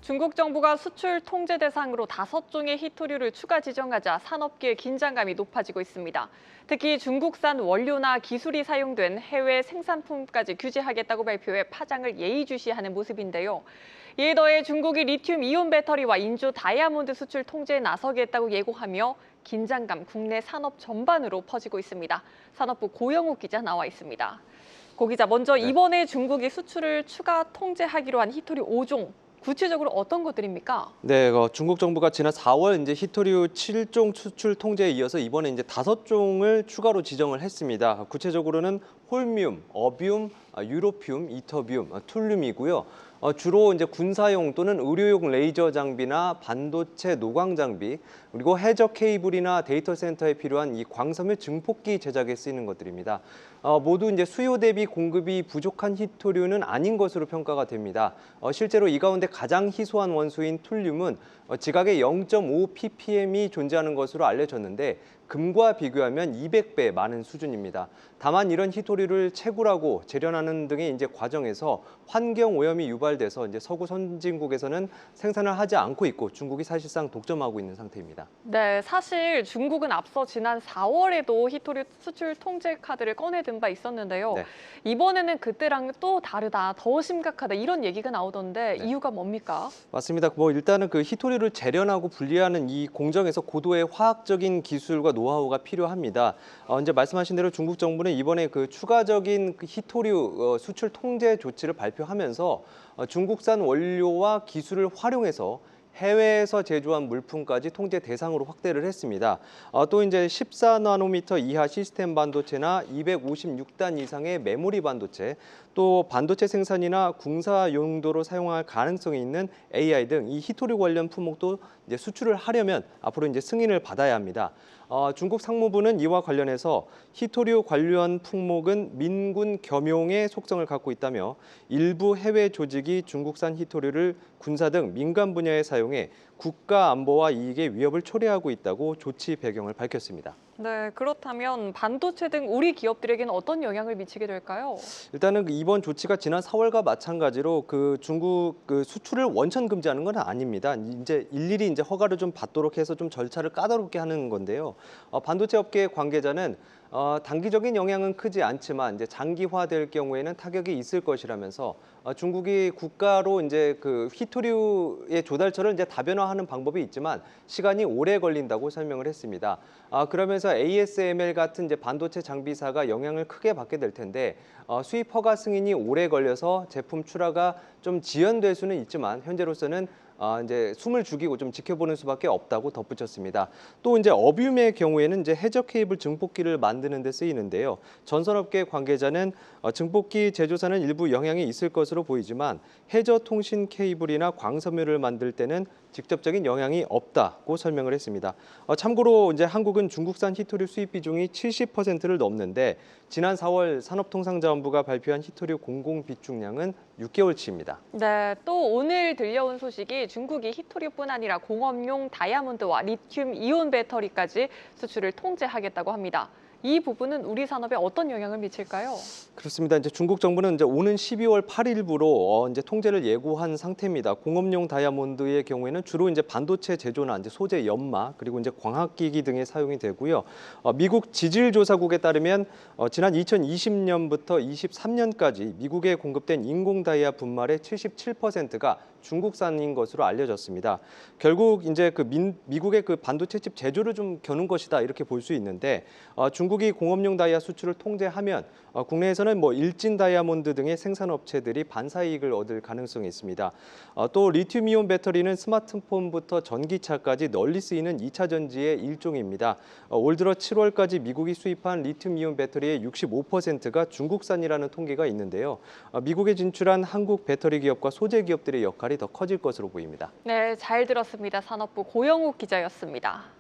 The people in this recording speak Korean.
중국 정부가 수출 통제 대상으로 5종의 희토류를 추가 지정하자 산업계의 긴장감이 높아지고 있습니다. 특히 중국산 원료나 기술이 사용된 해외 생산품까지 규제하겠다고 발표해 파장을 예의주시하는 모습인데요. 이에 더해 중국이 리튬 이온 배터리와 인조 다이아몬드 수출 통제에 나서겠다고 예고하며 긴장감 국내 산업 전반으로 퍼지고 있습니다. 산업부 고영욱 기자 나와 있습니다. 고 기자, 먼저 이번에 중국이 수출을 추가 통제하기로 한 희토류 5종. 구체적으로 어떤 것들입니까? 네, 중국 정부가 지난 4월 이제 희토류 7종 수출 통제에 이어서 이번에 이제 5종을 추가로 지정을 했습니다. 구체적으로는 홀뮴, 어뮴, 유로뮴, 이터뮴, 툴륨이고요. 주로 이제 군사용 또는 의료용 레이저 장비나 반도체 노광 장비, 그리고 해저 케이블이나 데이터 센터에 필요한 이 광섬유 증폭기 제작에 쓰이는 것들입니다. 모두 이제 수요 대비 공급이 부족한 희토류는 아닌 것으로 평가가 됩니다. 실제로 이 가운데 가장 희소한 원소인 툴륨은 지각의 0.5 ppm이 존재하는 것으로 알려졌는데 금과 비교하면 200배 많은 수준입니다. 다만 이런 희토류를 채굴하고 재련하는 등의 이제 과정에서 환경 오염이 유발돼서 이제 서구 선진국에서는 생산을 하지 않고 있고 중국이 사실상 독점하고 있는 상태입니다. 네, 사실 중국은 앞서 지난 4월에도 희토류 수출 통제 카드를 꺼내든 바 있었는데요. 네. 이번에는 그때랑 또 다르다, 더 심각하다 이런 얘기가 나오던데 네. 이유가 뭡니까? 맞습니다. 일단은 그 희토류를 재련하고 분리하는 이 공정에서 고도의 화학적인 기술과 노하우가 필요합니다. 이제 말씀하신 대로 중국 정부는 이번에 그 추가적인 그 희토류 수출 통제 조치를 발표하면서 중국산 원료와 기술을 활용해서 해외에서 제조한 물품까지 통제 대상으로 확대를 했습니다. 또 이제 14나노미터 이하 시스템 반도체나 256단 이상의 메모리 반도체, 또 반도체 생산이나 군사 용도로 사용할 가능성이 있는 AI 등 이 희토류 관련 품목도 이제 수출을 하려면 앞으로 이제 승인을 받아야 합니다. 중국 상무부는 이와 관련해서 희토류 관련 품목은 민군 겸용의 속성을 갖고 있다며 일부 해외 조직이 중국산 희토류를 군사 등 민간 분야에 사용해 국가 안보와 이익에 위협을 초래하고 있다고 조치 배경을 밝혔습니다. 네, 그렇다면 반도체 등 우리 기업들에게는 어떤 영향을 미치게 될까요? 일단은 이번 조치가 지난 4월과 마찬가지로 그 중국 그 수출을 원천 금지하는 건 아닙니다. 이제 일일이 이제 허가를 좀 받도록 해서 좀 절차를 까다롭게 하는 건데요. 반도체 업계 관계자는 단기적인 영향은 크지 않지만 이제 장기화될 경우에는 타격이 있을 것이라면서 중국이 국가로 이제 그 희토류의 조달처를 이제 다변화하는 방법이 있지만 시간이 오래 걸린다고 설명을 했습니다. 그러면서 ASML 같은 이제 반도체 장비사가 영향을 크게 받게 될 텐데 수입 허가 승인이 오래 걸려서 제품 출하가 좀 지연될 수는 있지만 현재로서는 이제 숨을 죽이고 좀 지켜보는 수밖에 없다고 덧붙였습니다. 또 이제 어뮴의 경우에는 이제 해저 케이블 증폭기를 만드는 데 쓰이는데요. 전선업계 관계자는 증폭기 제조사는 일부 영향이 있을 것으로 보이지만 해저 통신 케이블이나 광섬유를 만들 때는 직접적인 영향이 없다고 설명을 했습니다. 참고로 이제 한국은 중국산 희토류 수입 비중이 70%를 넘는데 지난 4월 산업통상자원부가 발표한 희토류 공공 비축량은 6개월치입니다. 네, 또 오늘 들려온 소식이 중국이 희토류뿐 아니라 공업용 다이아몬드와 리튬 이온 배터리까지 수출을 통제하겠다고 합니다. 이 부분은 우리 산업에 어떤 영향을 미칠까요? 그렇습니다. 이제 중국 정부는 이제 오는 12월 8일부로 이제 통제를 예고한 상태입니다. 공업용 다이아몬드의 경우에는 주로 이제 반도체 제조나 이제 소재 연마 그리고 이제 광학기기 등에 사용이 되고요. 미국 지질조사국에 따르면 지난 2020년부터 23년까지 미국에 공급된 인공 다이아 분말의 77%가 중국산인 것으로 알려졌습니다. 결국 이제 미국의 그 반도체 칩 제조를 좀 겨눈 것이다 이렇게 볼 수 있는데 중국이 공업용 다이아 수출을 통제하면 국내에서는 일진 다이아몬드 등의 생산업체들이 반사이익을 얻을 가능성이 있습니다. 또 리튬이온 배터리는 스마트폰부터 전기차까지 널리 쓰이는 2차 전지의 일종입니다. 올 들어 7월까지 미국이 수입한 리튬이온 배터리의 65%가 중국산이라는 통계가 있는데요. 미국에 진출한 한국 배터리 기업과 소재 기업들의 역할이 더 커질 것으로 보입니다. 네, 잘 들었습니다. 산업부 고영욱 기자였습니다.